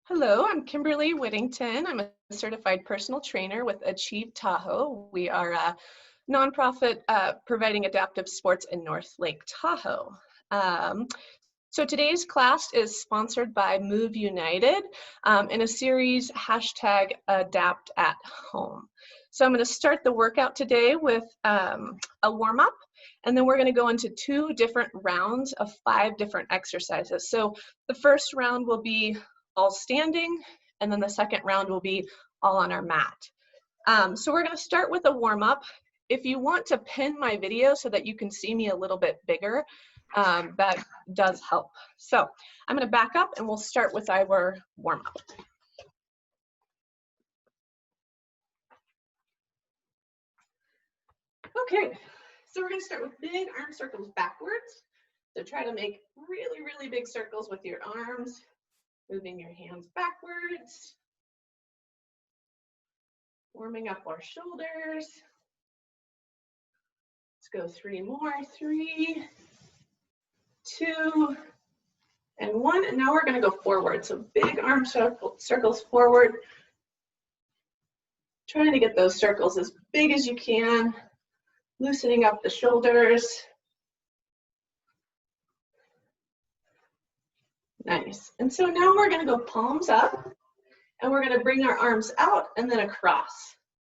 Hello, I'm Kimberly Whittington. I'm a certified personal trainer with Achieve Tahoe. We are a nonprofit providing adaptive sports in North Lake Tahoe. So today's class is sponsored by Move United in a series hashtag Adapt at Home. So I'm going to start the workout today with a warm-up, and then we're going to go into 2 different rounds of 5 different exercises. So the first round will be all standing, and then the second round will be all on our mat. So we're going to start with a warm-up. If you want to pin my video so that you can see me a little bit bigger, that does help. So I'm going to back up and we'll start with our warm-up. Okay, so we're going to start with big arm circles backwards. So try to make really, really big circles with your arms, moving your hands backwards, warming up our shoulders. Let's go 3 more, 3, 2, and 1. And now we're going to go forward. So big arm circles forward. Trying to get those circles as big as you can, loosening up the shoulders. Nice. And so now we're going to go palms up, and we're going to bring our arms out and then across.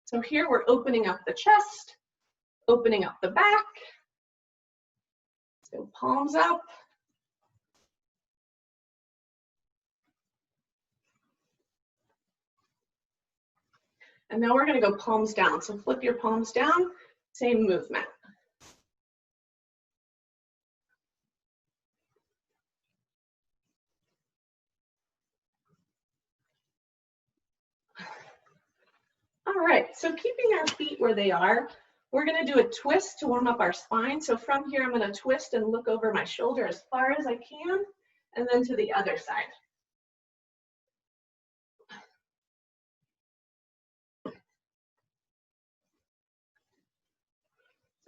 So here we're opening up the chest, opening up the back. So palms up. And now we're going to go palms down. So flip your palms down, same movement. All right, so keeping our feet where they are, we're going to do a twist to warm up our spine. So from here, I'm going to twist and look over my shoulder as far as I can, and then to the other side.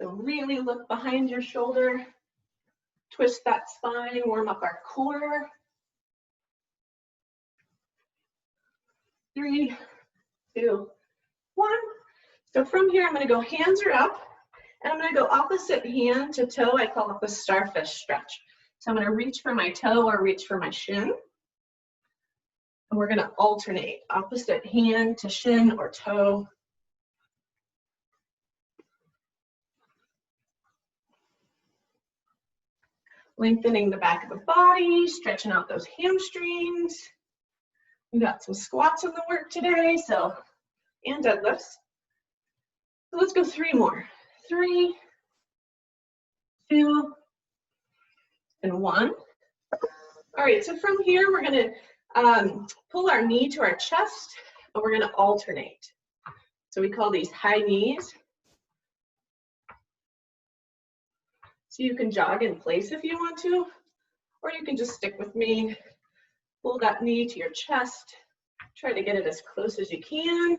So really look behind your shoulder, twist that spine, warm up our core. 3, 2, 1. So from here, I'm going to go hands are up, and I'm going to go opposite hand to toe. I call it the starfish stretch. So I'm going to reach for my toe or reach for my shin. And we're going to alternate opposite hand to shin or toe. Lengthening the back of the body, stretching out those hamstrings. We got some squats in the work today, and deadlifts. So let's go 3 more. 3, 2, and 1. All right, so from here, we're going to pull our knee to our chest, and we're going to alternate. So we call these high knees. So you can jog in place if you want to, or you can just stick with me. Pull that knee to your chest. Try to get it as close as you can.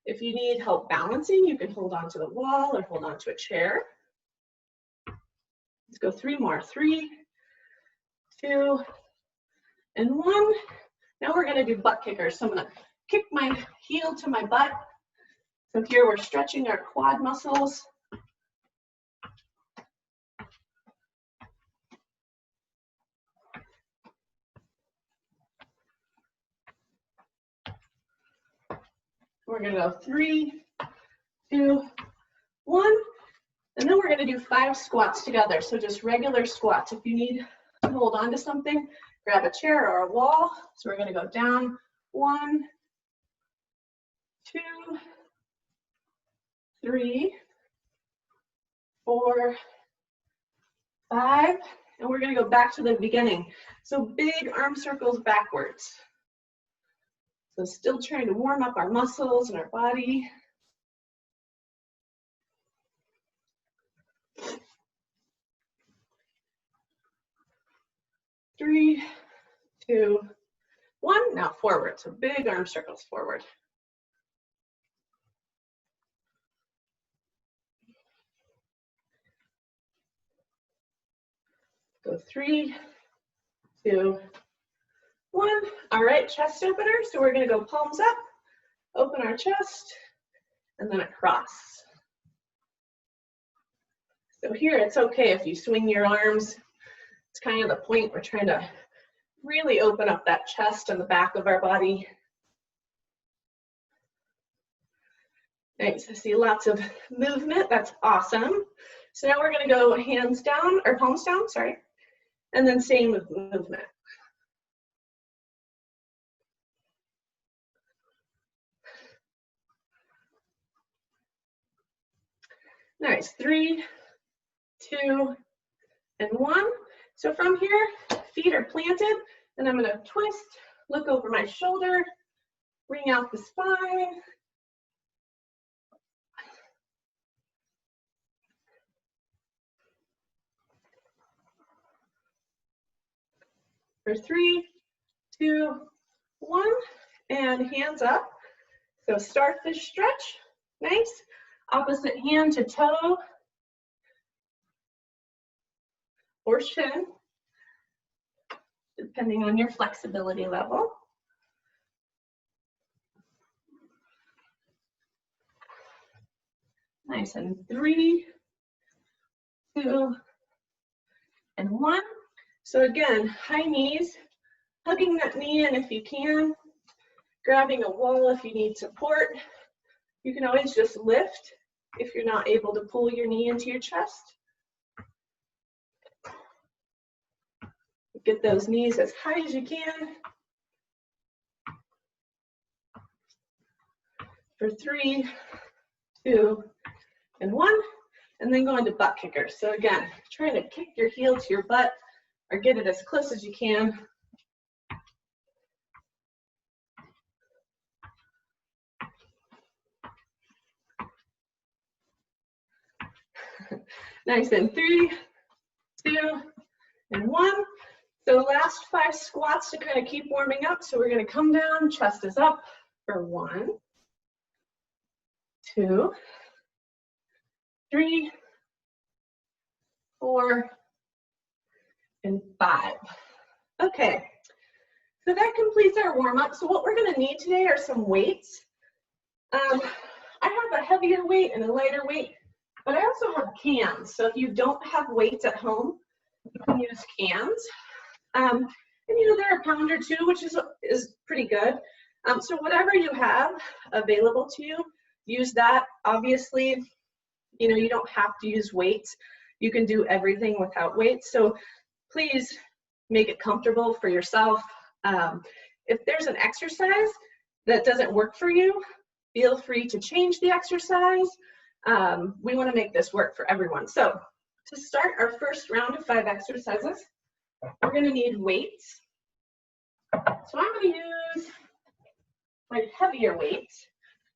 If you need help balancing, you can hold on to the wall or hold on to a chair. Let's go 3 more. 3, 2, and 1. Now we're going to do butt kickers. So I'm going to kick my heel to my butt. So here we're stretching our quad muscles. We're going to go 3, 2, 1. And then we're going to do 5 squats together. So just regular squats. If you need to hold on to something, grab a chair or a wall. So we're going to go down 1, 2, 3, 4, 5. And we're going to go back to the beginning. So big arm circles backwards. So still trying to warm up our muscles and our body. Three, 2, 1. Now forward. So big arm circles forward. Go 3, 2, 1. All right, chest opener. So we're gonna go palms up, open our chest, and then across. So here it's okay if you swing your arms. It's kind of the point. We're trying to really open up that chest and the back of our body. Nice, I see lots of movement. That's awesome. So now we're gonna go hands down, or palms down, sorry, and then same with movement. Nice, 3, 2, and 1. So from here, feet are planted, and I'm gonna twist, look over my shoulder, bring out the spine. For 3, 2, 1, and hands up. So starfish stretch, nice. Opposite hand to toe or shin, depending on your flexibility level. Nice, and 3, 2, and 1. So again, high knees, hugging that knee in if you can, grabbing a wall if you need support. You can always just lift if you're not able to pull your knee into your chest. Get those knees as high as you can. For 3, 2, and 1, and then go into butt kickers. So again, trying to kick your heel to your butt or get it as close as you can. Nice, and 3, 2, and 1. So last 5 squats to kind of keep warming up. So we're gonna come down, chest is up for 1, 2, 3, 4, and 5. Okay, so that completes our warm up. So what we're gonna need today are some weights. I have a heavier weight and a lighter weight, but I also have cans. So if you don't have weights at home, you can use cans. And you know, they're a pound or 2, which is pretty good. So whatever you have available to you, use that. Obviously, you know, you don't have to use weights. You can do everything without weights. So please make it comfortable for yourself. If there's an exercise that doesn't work for you, feel free to change the exercise. We want to make this work for everyone. So to start our first round of 5 exercises, we're going to need weights. So I'm going to use my heavier weights.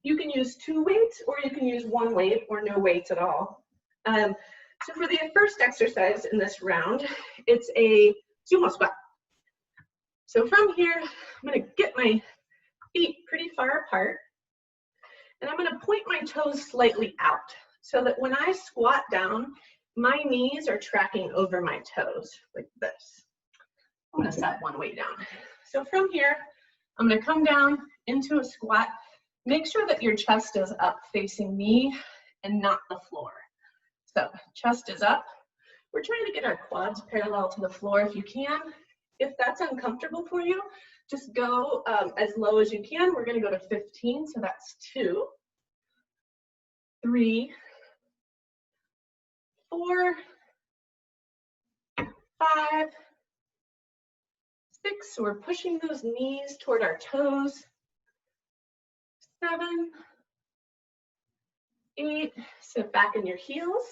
You can use 2 weights, or you can use 1 weight or no weights at all. So for the first exercise in this round, it's a sumo squat. So from here, I'm going to get my feet pretty far apart, and I'm going to point my toes slightly out so that when I squat down, my knees are tracking over my toes like this. I'm going to set 1 weight down. So from here, I'm going to come down into a squat. Make sure that your chest is up facing me and not the floor. So chest is up. We're trying to get our quads parallel to the floor if you can. If that's uncomfortable for you, just go as low as you can. We're going to go to 15, so that's 2, 3, 4, 5, 6. So we're pushing those knees toward our toes. 7, 8. Sit back in your heels.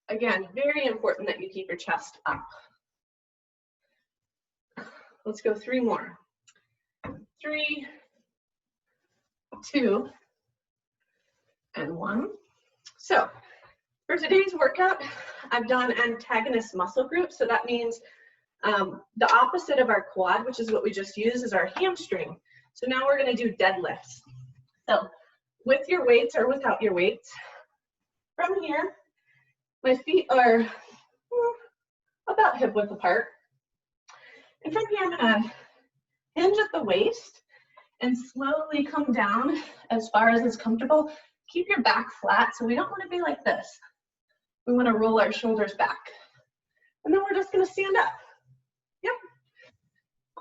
Again, very important that you keep your chest up. Let's go 3 more. 3, 2, and 1. So for today's workout, I've done antagonist muscle groups. So that means the opposite of our quad, which is what we just used, is our hamstring. So now we're going to do deadlifts. So with your weights or without your weights, from here, my feet are about hip width apart. And from here, I'm going to Hinge at the waist and slowly come down as far as is comfortable. Keep your back flat, so we don't want to be like this. We want to roll our shoulders back. And then we're just going to stand up. Yep.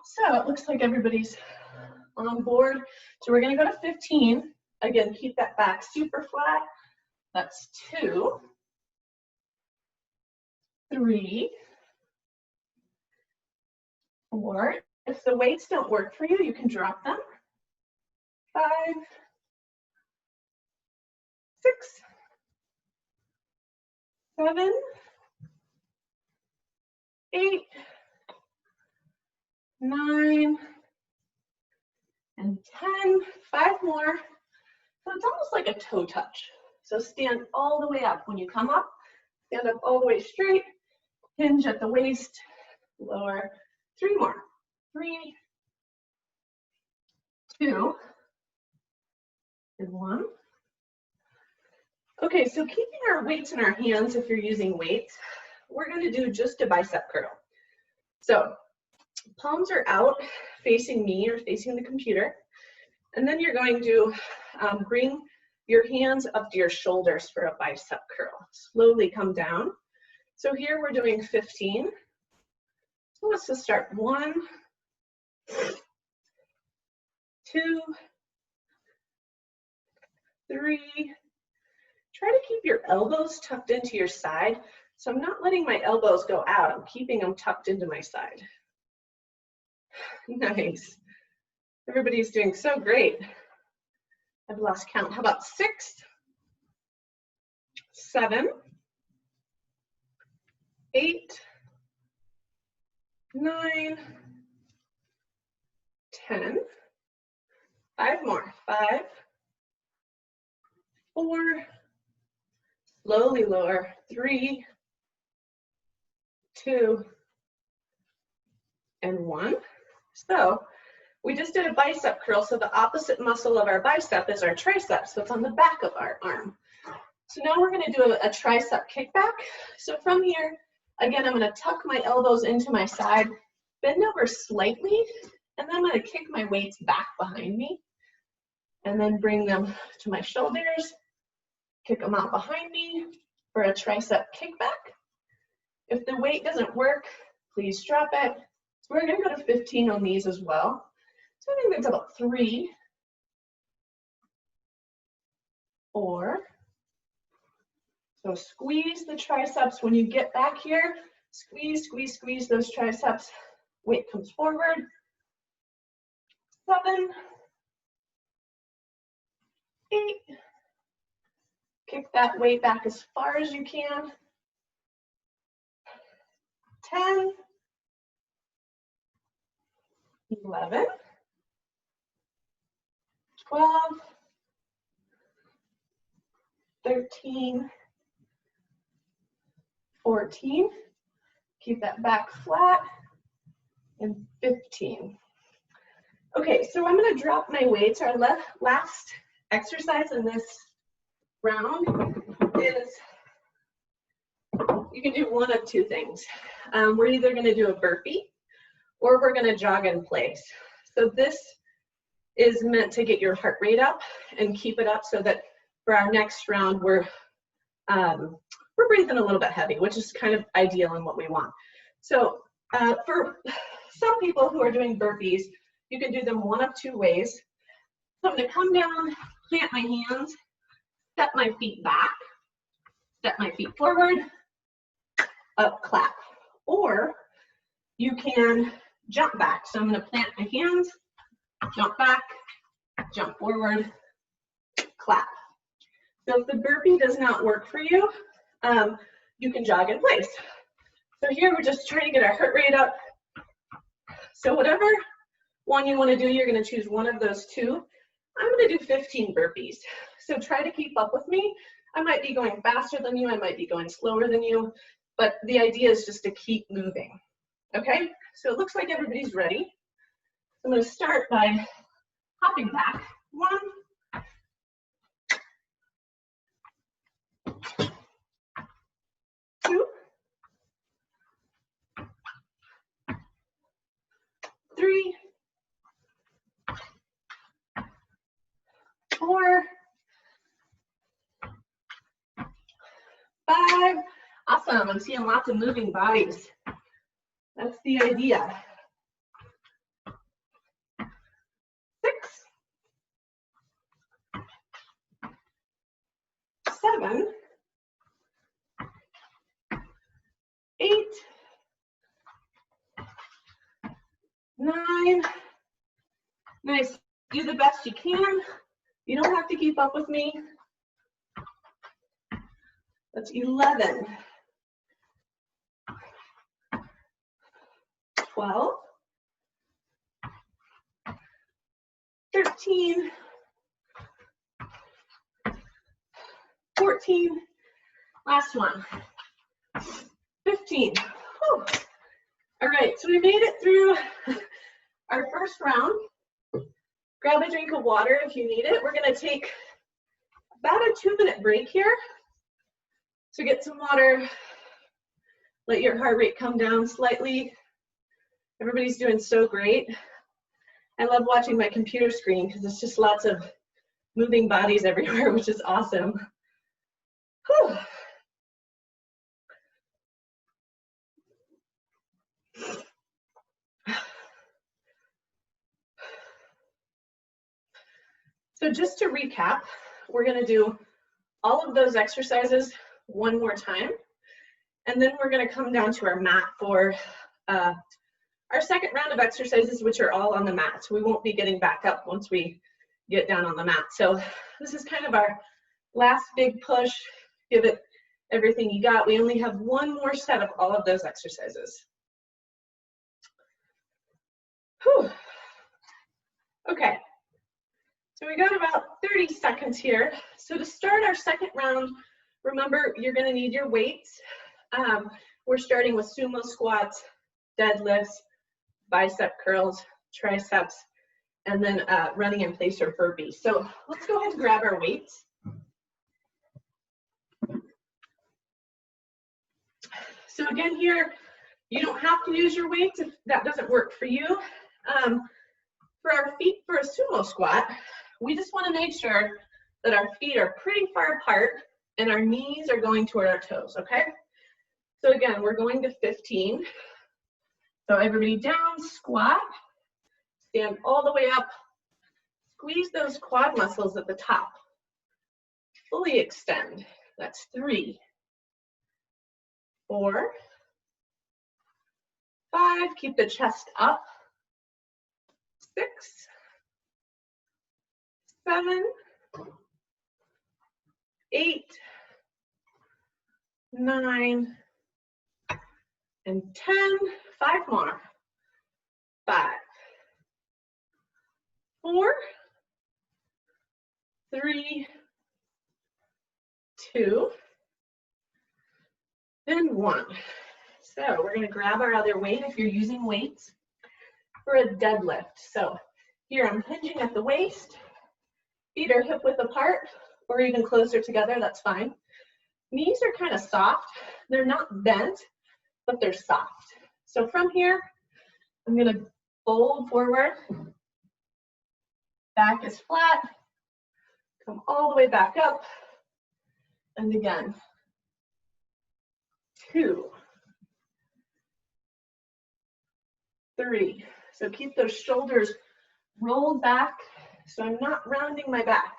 So it looks like everybody's on board. So we're going to go to 15. Again, keep that back super flat. That's 2, 3, 4. If the weights don't work for you, you can drop them. 5, 6, 7, 8, 9, and 10. 5 more. So it's almost like a toe touch. So stand all the way up. When you come up, stand up all the way straight. Hinge at the waist. Lower. 3 more. 3, 2, and 1. Okay, so keeping our weights in our hands, if you're using weights, we're going to do just a bicep curl. So palms are out facing me or facing the computer. And then you're going to bring your hands up to your shoulders for a bicep curl. Slowly come down. So here we're doing 15. So let's just start. 1, 2, 3. Try to keep your elbows tucked into your side. So I'm not letting my elbows go out. I'm keeping them tucked into my side. Nice. Everybody's doing so great. I've lost count. How about 6, 7, 8, 9, 10. 5 more. 5, 4, slowly lower. 3, 2, and 1. So we just did a bicep curl, so the opposite muscle of our bicep is our tricep, so it's on the back of our arm. So now we're going to do a tricep kickback. So from here, again, I'm going to tuck my elbows into my side, bend over slightly, and then I'm going to kick my weights back behind me, and then bring them to my shoulders, kick them out behind me for a tricep kickback. If the weight doesn't work, please drop it. So we're going to go to 15 on these as well. So I think that's about 3, 4. So squeeze the triceps. When you get back here, squeeze, squeeze, squeeze those triceps. Weight comes forward. 7, 8. Kick that weight back as far as you can. 10, 11, 12, 13, 14. Keep that back flat. And 15. Okay, so I'm going to drop my weights. Our last exercise in this round is, you can do one of 2 things. We're either going to do a burpee or we're going to jog in place. So this is meant to get your heart rate up and keep it up so that for our next round we're breathing a little bit heavy, which is kind of ideal and what we want. So for some people who are doing burpees, you can do them one of 2 ways. So I'm going to come down, plant my hands, step my feet back, step my feet forward, up, clap. Or you can jump back. So I'm going to plant my hands, jump back, jump forward, clap. So if the burpee does not work for you, you can jog in place. So here we're just trying to get our heart rate up. So whatever one you want to do, you're going to choose one of those 2. I'm going to do 15 burpees. So try to keep up with me. I might be going faster than you. I might be going slower than you. But the idea is just to keep moving. Okay? So it looks like everybody's ready. I'm going to start by hopping back. 1, 2, 3, awesome. I'm seeing lots of moving bodies. That's the idea. 6, 7, 8, 9. Nice. Do the best you can. You don't have to keep up with me. That's 11, 12, 13, 14, last one, 15. Whew. All right, so we made it through our first round. Grab a drink of water if you need it. We're gonna take about a 2-minute break here. So get some water, let your heart rate come down slightly. Everybody's doing so great. I love watching my computer screen because it's just lots of moving bodies everywhere, which is awesome. Whew. So just to recap, we're gonna do all of those exercises one more time. And then we're gonna come down to our mat for our second round of exercises, which are all on the mat. So we won't be getting back up once we get down on the mat. So this is kind of our last big push. Give it everything you got. We only have one more set of all of those exercises. Whew. Okay. So we got about 30 seconds here. So to start our second round, remember you're gonna need your weights. We're starting with sumo squats, deadlifts, bicep curls, triceps, and then running in place or burpees. So let's go ahead and grab our weights. So again here, you don't have to use your weights if that doesn't work for you. For our feet for a sumo squat, we just want to make sure that our feet are pretty far apart and our knees are going toward our toes, okay? So again, we're going to 15. So everybody down, squat, stand all the way up, squeeze those quad muscles at the top, fully extend. That's 3, 4, 5, keep the chest up, 6, 7, 8, 9, and 10. 5 more. 5, 4, 3, 2, and 1. So we're gonna grab our other weight if you're using weights for a deadlift. So here I'm hinging at the waist, feet are hip width apart or even closer together, that's fine. Knees are kind of soft. They're not bent, but they're soft. So from here, I'm gonna fold forward, back is flat, come all the way back up, and again, 2, 3. So keep those shoulders rolled back, so I'm not rounding my back,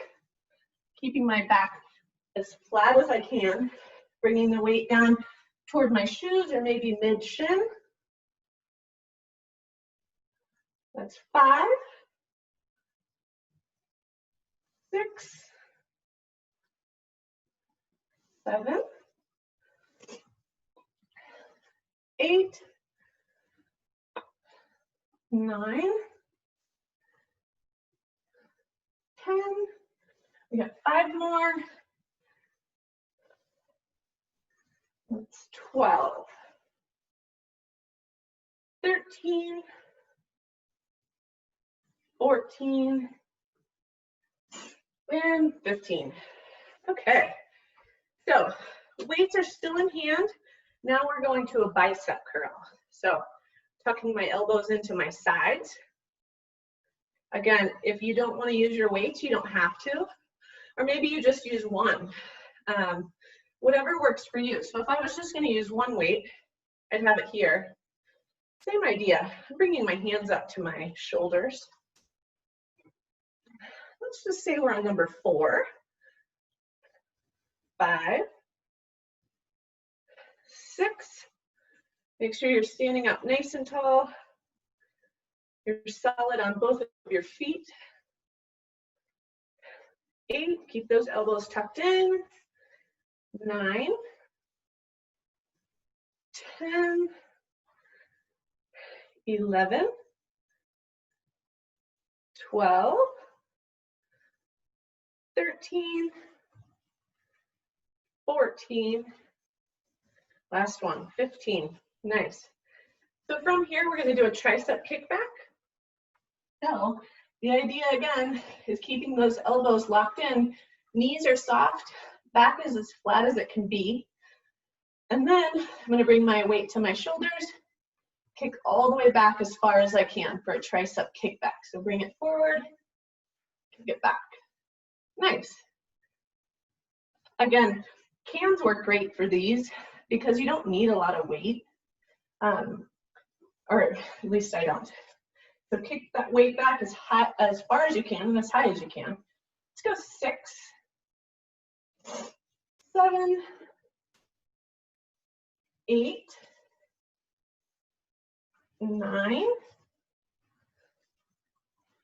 keeping my back as flat as I can, bringing the weight down toward my shoes or maybe mid-shin. That's 5, 6, 7, 8, 9, 10. We got 5 more. That's 12, 13, 14, and 15. Okay, so weights are still in hand. Now we're going to a bicep curl. So tucking my elbows into my sides. Again, if you don't want to use your weights, you don't have to. Or maybe you just use one. whatever works for you. So if I was just going to use one weight, I'd have it here. Same idea. I'm bringing my hands up to my shoulders. Let's just say we're on number 4, 5, 6. Make sure you're standing up nice and tall. You're solid on both of your feet. 8, keep those elbows tucked in. 9, 10, 11, 12, 13, 14, last one, 15. Nice. So from here, we're going to do a tricep kickback. So the idea again is keeping those elbows locked in. Knees are soft, back is as flat as it can be. And then I'm going to bring my weight to my shoulders, kick all the way back as far as I can for a tricep kickback. So bring it forward, kick it back. Nice. Again, cans work great for these because you don't need a lot of weight, or at least I don't. So kick that weight back as high, as far as you can, and as high as you can. Let's go 6, 7, 8, 9,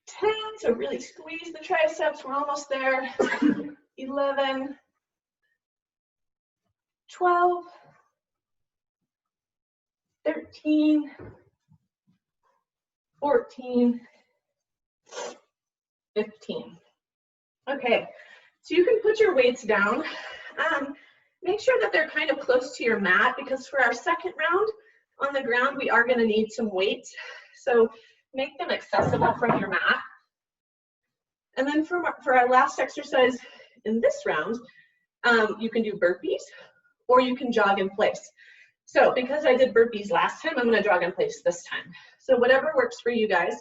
10. So really squeeze the triceps. We're almost there. 11, 12, 13, 14, 15. Okay, so you can put your weights down. Make sure that they're kind of close to your mat, because for our second round on the ground, we are going to need some weights. So make them accessible from your mat. And then for our last exercise in this round, you can do burpees or you can jog in place. So because I did burpees last time, I'm going to jog in place this time. So whatever works for you guys.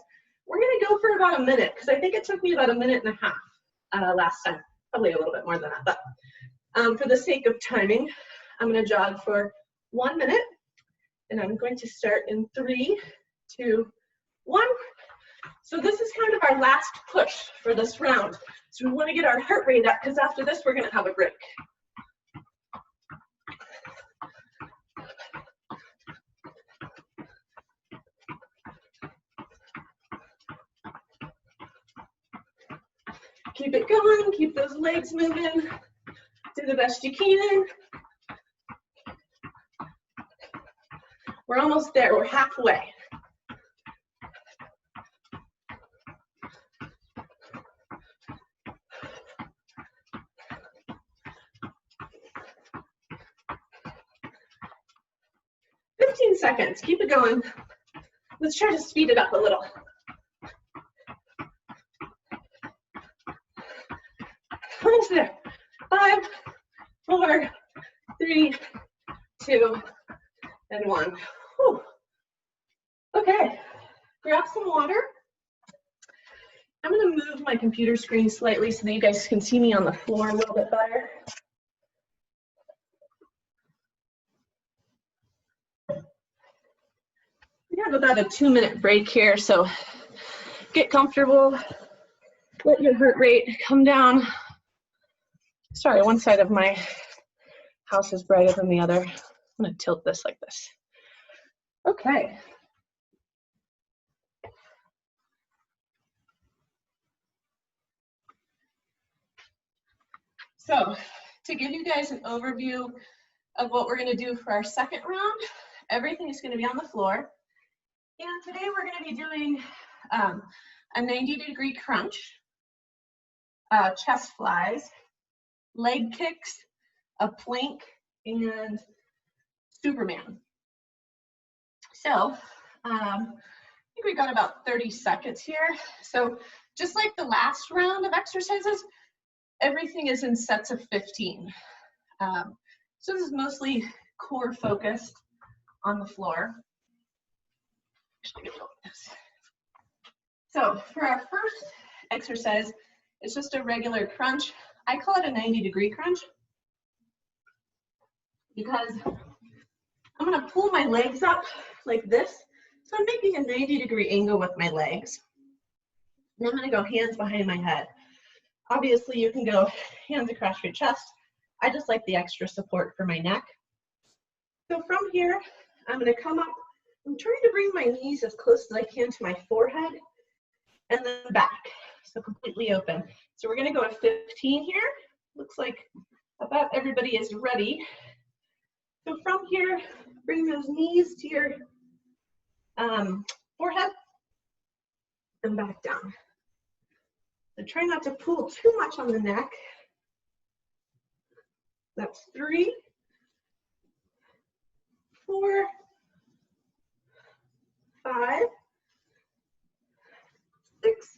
We're going to go for about a minute, because I think it took me about a minute and a half last time. Probably a little bit more than that, but for the sake of timing, I'm going to jog for 1 minute, and I'm going to start in 3, 2, 1. So this is kind of our last push for this round. So we want to get our heart rate up, because after this, we're going to have a break. Keep it going, keep those legs moving, do the best you can. We're almost there, we're halfway. Seconds, keep it going. Let's try to speed it up a little. Almost there. 5, 4, 3, 2, and 1. Whew. Okay, grab some water. I'm going to move my computer screen slightly so that you guys can see me on the floor a little bit better. We have about a 2-minute break here, so get comfortable. Let your heart rate come down. Sorry, one side of my house is brighter than the other. I'm going to tilt this like this. Okay. So, to give you guys an overview of what we're going to do for our second round, everything is going to be on the floor. And today we're going to be doing a 90-degree crunch, chest flies, leg kicks, a plank, and Superman. So I think we got about 30 seconds here. So just like the last round of exercises, everything is in sets of 15. So this is mostly core focused on the floor. So for our first exercise, it's just a regular crunch. I call it a 90-degree crunch. because I'm going to pull my legs up like this. So I'm making a 90-degree angle with my legs. And I'm going to go hands behind my head. Obviously, you can go hands across your chest. I just like the extra support for my neck. So from here, I'm going to come up. I'm trying to bring my knees as close as I can to my forehead and then back. So completely open. So we're going to go to 15 here. Looks like about everybody is ready. So from here, bring those knees to your forehead and back down. So try not to pull too much on the neck. That's 3, 4, 5, 6.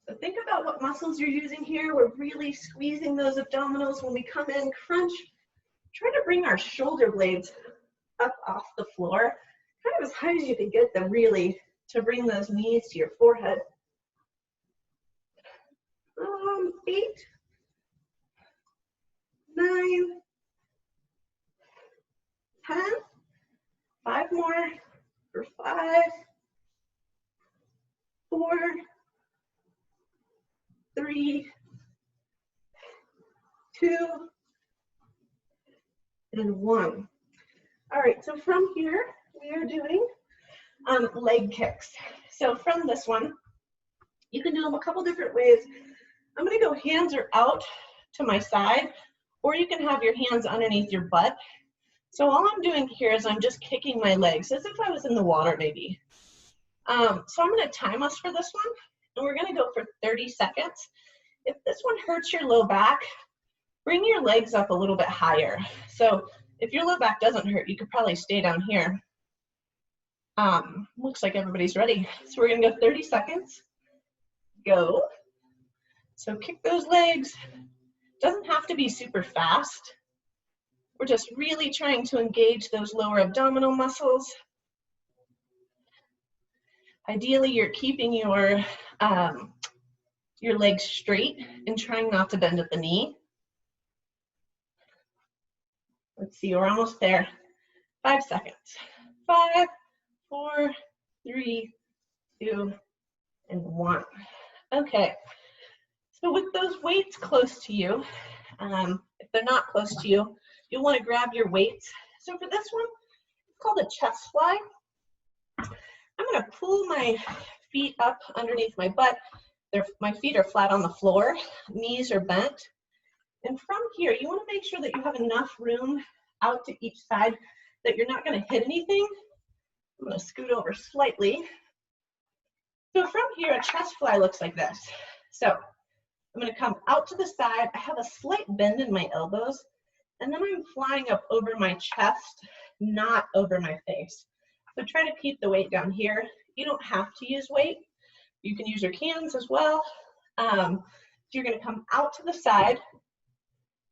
So think about what muscles you're using here. We're really squeezing those abdominals when we come in, crunch. Try to bring our shoulder blades up off the floor, kind of as high as you can get them, really, to bring those knees to your forehead. 8, 9, 10, 5 more for 5, 4, 3, 2, and 1. All right, so from here, we are doing leg kicks. So from this one, you can do them a couple different ways. I'm gonna go hands are out to my side, or you can have your hands underneath your butt. So all I'm doing here is I'm just kicking my legs as if I was in the water maybe. So I'm gonna time us for this one, and we're gonna go for 30 seconds. If this one hurts your low back, bring your legs up a little bit higher. So if your low back doesn't hurt, you could probably stay down here. Looks like everybody's ready. So we're gonna go 30 seconds. Go. So kick those legs. Doesn't have to be super fast. We're just really trying to engage those lower abdominal muscles. Ideally, you're keeping your legs straight and trying not to bend at the knee. Let's see, we're almost there. 5 seconds. 5, 4, 3, 2, and 1. Okay. So with those weights close to you, if they're not close to you, you'll want to grab your weights. So for this one, it's called a chest fly. I'm going to pull my feet up underneath my butt. My feet are flat on the floor, knees are bent. And from here, you want to make sure that you have enough room out to each side that you're not going to hit anything. I'm going to scoot over slightly. So from here, a chest fly looks like this. So I'm going to come out to the side. I have a slight bend in my elbows, and then I'm flying up over my chest, not over my face. So try to keep the weight down here. You don't have to use weight. You can use your cans as well. So you're going to come out to the side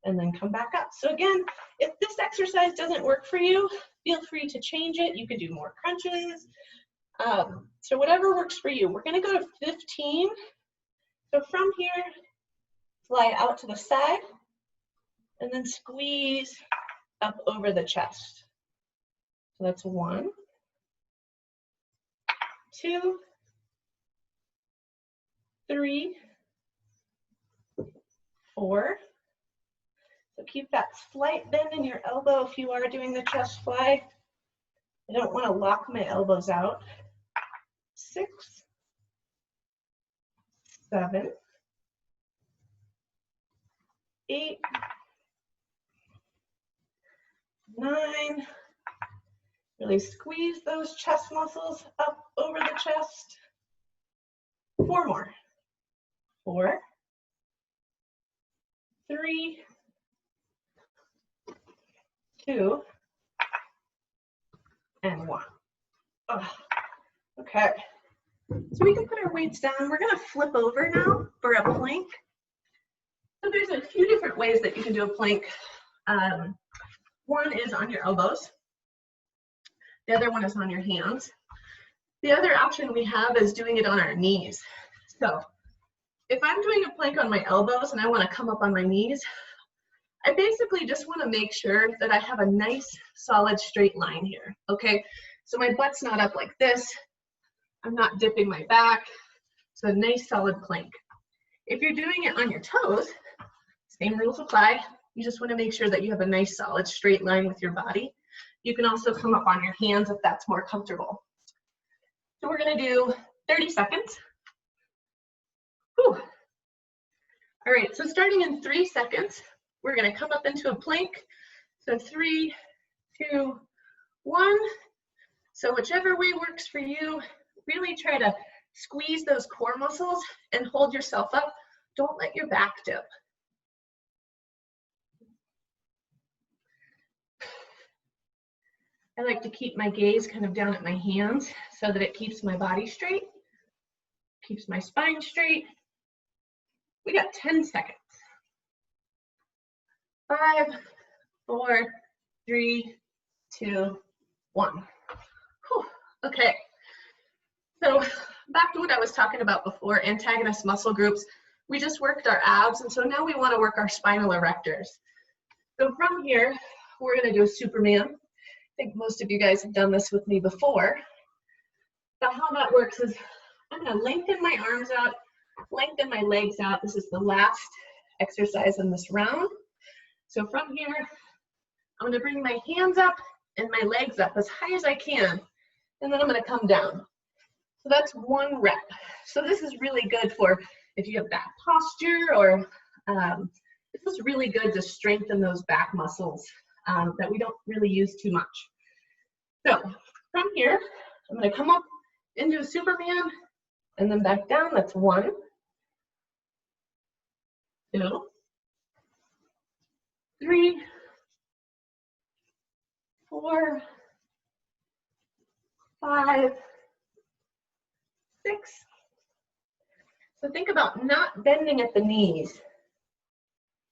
and then come back up. So again, if this exercise doesn't work for you, feel free to change it. You can do more crunches. So whatever works for you. We're going to go to 15. So from here, fly out to the side and then squeeze up over the chest. So that's 1, 2, 3, 4. So keep that slight bend in your elbow if you are doing the chest fly. I don't want to lock my elbows out. 6, 7, 8, 9. Really squeeze those chest muscles up over the chest. 4 more. 4, 3, 2, and 1. Oh, okay. So we can put our weights down. We're going to flip over now for a plank. So there's a few different ways that you can do a plank. One is on your elbows. The other one is on your hands. The other option we have is doing it on our knees. So if I'm doing a plank on my elbows and I want to come up on my knees, I basically just want to make sure that I have a nice solid straight line here, okay? So my butt's not up like this. I'm not dipping my back. So a nice solid plank. If you're doing it on your toes, same rules apply. You just want to make sure that you have a nice solid straight line with your body. You can also come up on your hands if that's more comfortable. So we're going to do 30 seconds. Whew. All right, so starting in 3 seconds, we're going to come up into a plank. So 3, 2, 1. So whichever way works for you, really try to squeeze those core muscles and hold yourself up. Don't let your back dip. I like to keep my gaze kind of down at my hands so that it keeps my body straight, keeps my spine straight. We got 10 seconds. 5, 4, 3, 2, 1. Whew. Okay. So back to what I was talking about before, antagonist muscle groups. We just worked our abs, and so now we want to work our spinal erectors. So from here, we're going to do a Superman. I think most of you guys have done this with me before. But how that works is I'm going to lengthen my arms out, lengthen my legs out. This is the last exercise in this round. So from here, I'm going to bring my hands up and my legs up as high as I can, and then I'm going to come down. So that's 1 rep. So this is really good for if you have back posture, or this is really good to strengthen those back muscles that we don't really use too much. So from here, I'm going to come up into a Superman and then back down. That's 1, 2, 3, 4, 5, 6. So think about not bending at the knees.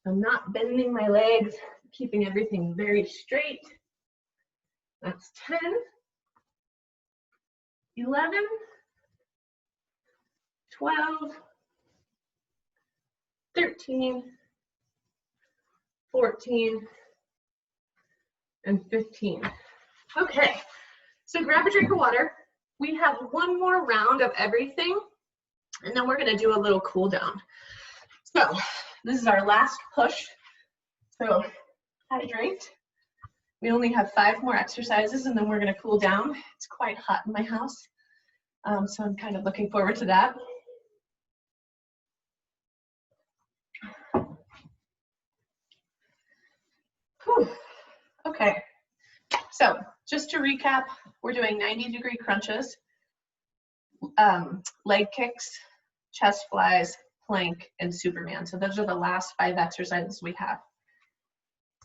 I'm not bending my legs, keeping everything very straight. That's 10, 11, 12, 13, 14, and 15. Okay, so grab a drink of water. We have 1 more round of everything, and then we're going to do a little cool down. So this is our last push. So hydrate. We only have 5 more exercises, and then we're going to cool down. It's quite hot in my house, so I'm kind of looking forward to that. Whew. Okay, so just to recap, we're doing 90-degree crunches, leg kicks, chest flies, plank, and Superman. So those are the last 5 exercises we have.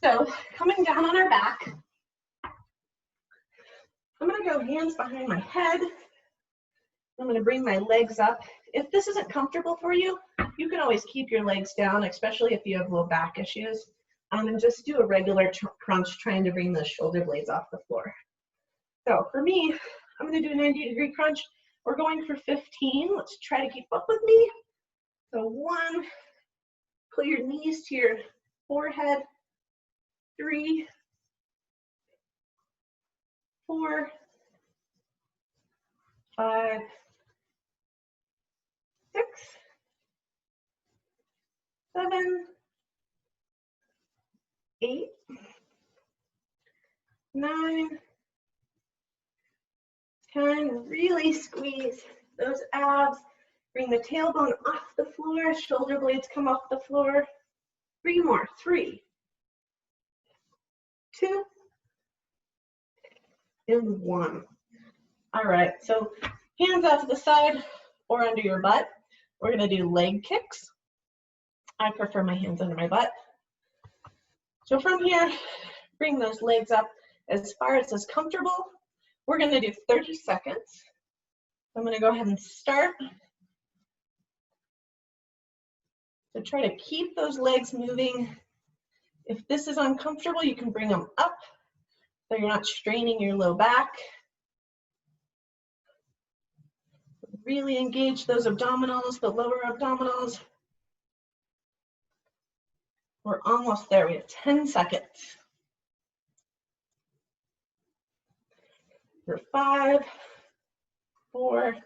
So coming down on our back, I'm going to go hands behind my head. I'm going to bring my legs up. If this isn't comfortable for you, you can always keep your legs down, especially if you have low back issues. And just do a regular crunch, trying to bring the shoulder blades off the floor. So for me, I'm going to do a 90-degree crunch. We're going for 15. Let's try to keep up with me. So 1, pull your knees to your forehead. 3, 4, 5, 6, 7, 8, 9, 10. Really squeeze those abs. Bring the tailbone off the floor. Shoulder blades come off the floor. 3 more. 3, 2, and 1. All right, so hands out to the side or under your butt. We're going to do leg kicks. I prefer my hands under my butt. So from here, bring those legs up as far as is comfortable. We're going to do 30 seconds. I'm going to go ahead and start. So try to keep those legs moving. If this is uncomfortable, you can bring them up so you're not straining your low back. Really engage those abdominals, the lower abdominals. We're almost there. We have 10 seconds. For 5, 4,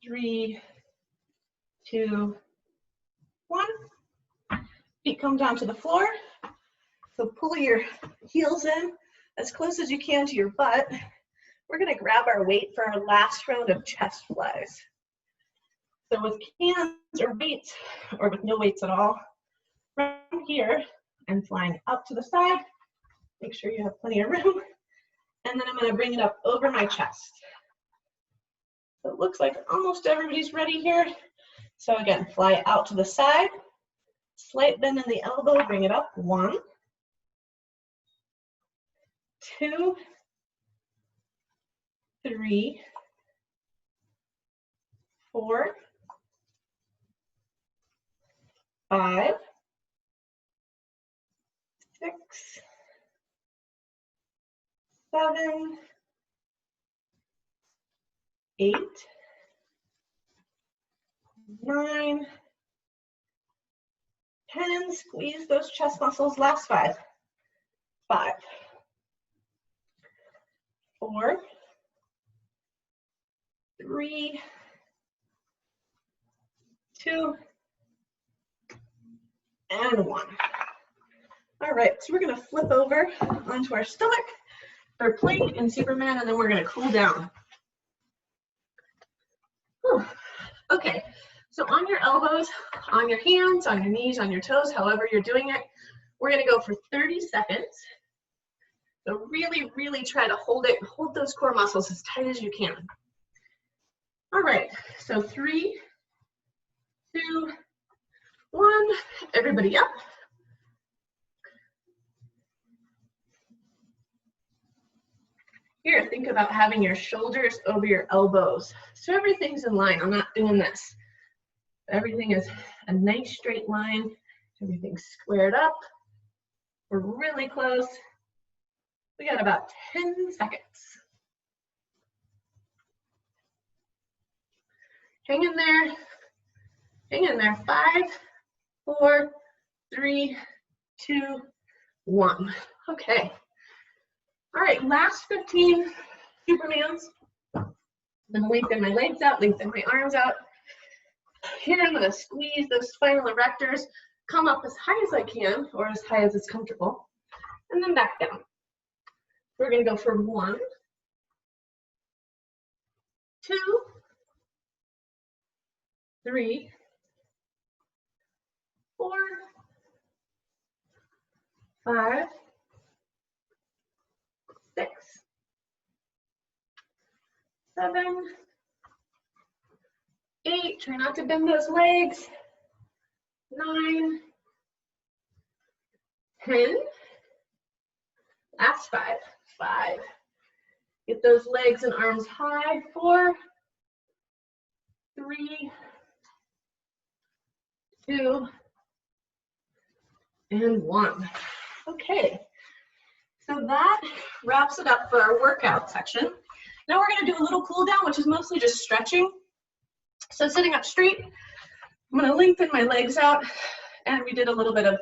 3, 2, 1. Feet come down to the floor. So pull your heels in as close as you can to your butt. We're going to grab our weight for our last round of chest flies. So with cans or weights, or with no weights at all, from here, I'm flying up to the side. Make sure you have plenty of room. And then I'm going to bring it up over my chest. So it looks like almost everybody's ready here. So again, fly out to the side. Slight bend in the elbow, bring it up. 1, 2, 3, 4, 5, 6, 7, 8, 9, 10. Squeeze those chest muscles. Last 5. 5, 4, 3, 2, and 1. All right, so we're going to flip over onto our stomach for plank and Superman, and then we're going to cool down. Whew. Okay, so on your elbows, on your hands, on your knees, on your toes, however you're doing it, we're going to go for 30 seconds. So really, really try to hold those core muscles as tight as you can. All right, so 3, 2, 1, everybody up. Here, think about having your shoulders over your elbows. So everything's in line. I'm not doing this. Everything is a nice straight line. Everything's squared up. We're really close. We got about 10 seconds. Hang in there. Hang in there. 5, 4, 3, 2, 1. Okay. All right, last 15 Supermans. Then lengthen my legs out, lengthen my arms out. Here I'm going to squeeze those spinal erectors, come up as high as I can, or as high as it's comfortable, and then back down. We're going to go for 1, 2, 3, 4, 5, 6, 7, 8. Try not to bend those legs. 9, 10. Last 5. 5. Get those legs and arms high. 4, 3, 2, and 1. Okay. So that wraps it up for our workout section. Now we're going to do a little cool down, which is mostly just stretching. So sitting up straight, I'm going to lengthen my legs out, and we did a little bit of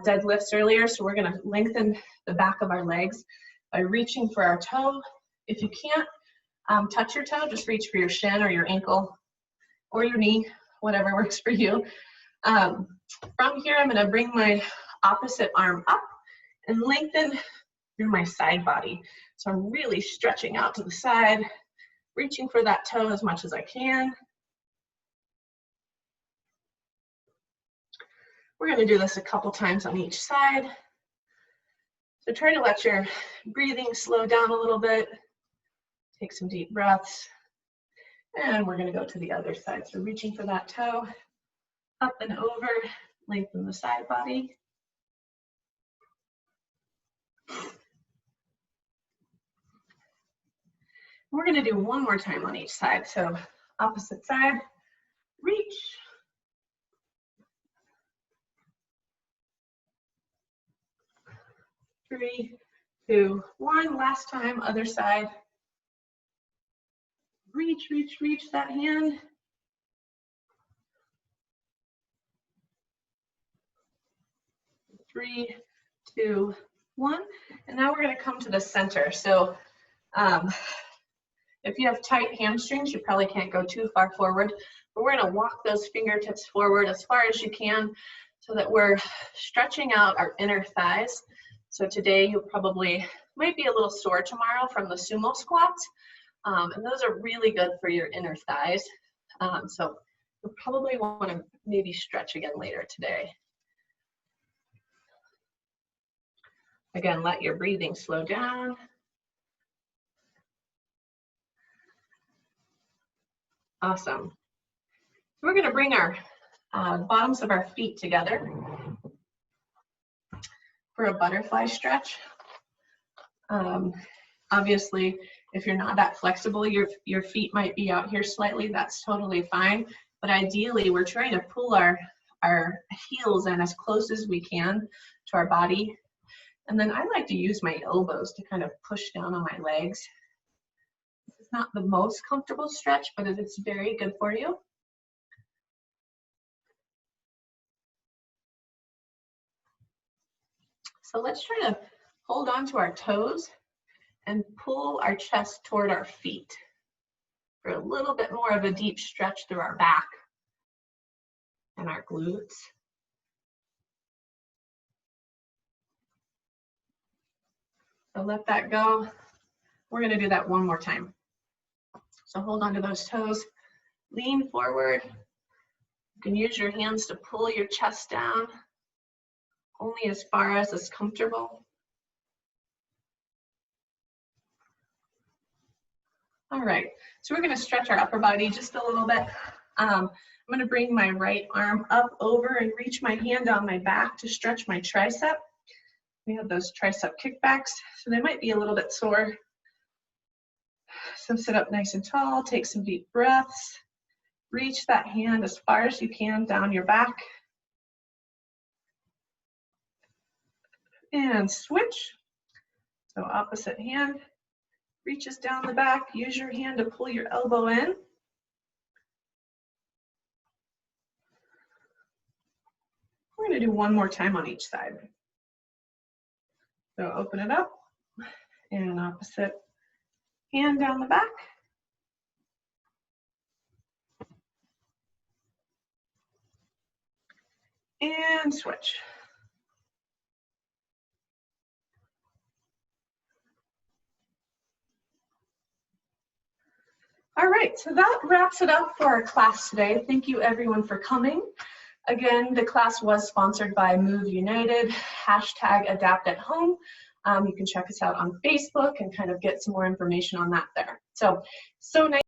deadlifts earlier, so we're going to lengthen the back of our legs by reaching for our toe. If you can't touch your toe, just reach for your shin or your ankle or your knee, whatever works for you. From here, I'm going to bring my opposite arm up and lengthen through my side body. So I'm really stretching out to the side, reaching for that toe as much as I can. We're going to do this a couple times on each side. So try to let your breathing slow down a little bit. Take some deep breaths. And we're going to go to the other side. So reaching for that toe, up and over, lengthen the side body. We're going to do one more time on each side. So opposite side, reach. Three, 2, 1. Last time, other side. Reach, reach, reach that hand. 3, 2, 1. And now we're going to come to the center. So if you have tight hamstrings, you probably can't go too far forward, but we're going to walk those fingertips forward as far as you can so that we're stretching out our inner thighs. So today you probably might be a little sore tomorrow from the sumo squats, and those are really good for your inner thighs. So you'll probably want to maybe stretch again later today. Again, let your breathing slow down. Awesome. We're going to bring our bottoms of our feet together for a butterfly stretch. Obviously, if you're not that flexible, your feet might be out here slightly. That's totally fine. But ideally, we're trying to pull our heels in as close as we can to our body. And then I like to use my elbows to kind of push down on my legs. It's not the most comfortable stretch, but it's very good for you. So let's try to hold on to our toes and pull our chest toward our feet for a little bit more of a deep stretch through our back and our glutes. So let that go. We're going to do that one more time. So hold on to those toes, lean forward. You can use your hands to pull your chest down, only as far as is comfortable. All right, so we're going to stretch our upper body just a little bit. I'm going to bring my right arm up over and reach my hand on my back to stretch my tricep. We have those tricep kickbacks, so they might be a little bit sore. So sit up nice and tall, take some deep breaths. Reach that hand as far as you can down your back. And switch. So opposite hand reaches down the back. Use your hand to pull your elbow in. We're going to do one more time on each side. So open it up and opposite hand down the back. And switch. All right, so that wraps it up for our class today. Thank you everyone for coming. Again, the class was sponsored by Move United, #AdaptAtHome. You can check us out on Facebook and kind of get some more information on that there. So nice